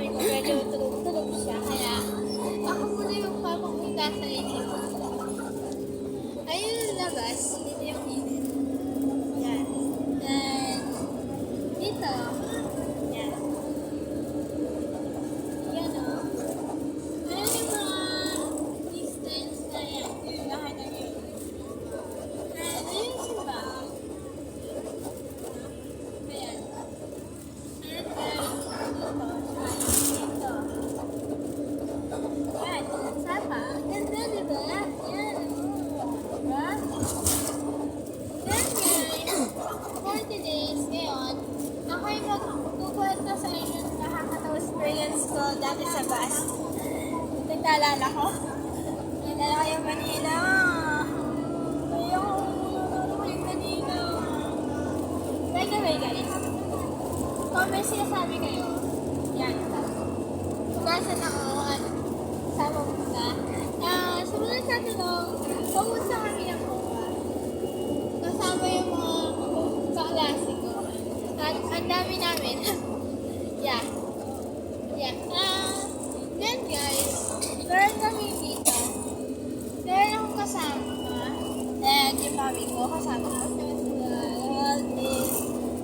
mami ko medyo tulog-tulog siya. Kaya ako muna yung papapunta sa inyo. Ayun yung labas. Dito yung init. Yan. Then, dito. Yan. Yan o. Ayan yung mga distance na yan. Yung lahat ng yun. And ayun yung simbahan. Ayan. And then, dito. Yan. Sapa. Ganda, diba? Yan. Diba? Then guys, for today's ngayon, ako'y magkukwento sa inyo ng nakakatawa experience ko dati sa bus. Nagtaalala ko. Nagtaalala ko yung Manila. Yung Manila. By the way guys, kung may sinasabi kayo, yan. Nasaan ako at saan pumunta. Sumunod sa tanong, pumunta kami ng Goa. Kasama yung mga kaklase ko. At ang dami namin. Yeah. Yeah. Then guys, meron kami dito. Meron akong kasama. Then yung mami ko kasama ko.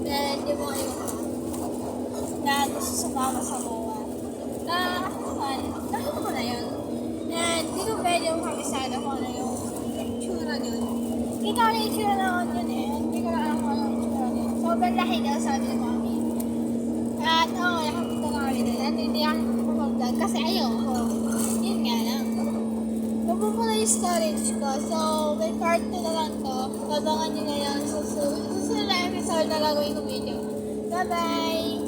Then yung mga iba na gusto sumama sa Goa. Nakita ko na yun. And hindi ko pwede yung kabisado ko na yung itsura yun. Kita ko na yung itsura na yun eh. Hindi ko na alam kung ano yung itsura yun. Sobrang laki daw sabi ni mami. At nakapunta na kami din. At hindi ako kumagdag kasi ayoko. Yun nga lang. Mapupula yung storage ko. So, may part 2 na lang to. Abangan nyo na yung susunod na episode na gagawin ko video. Bye-bye!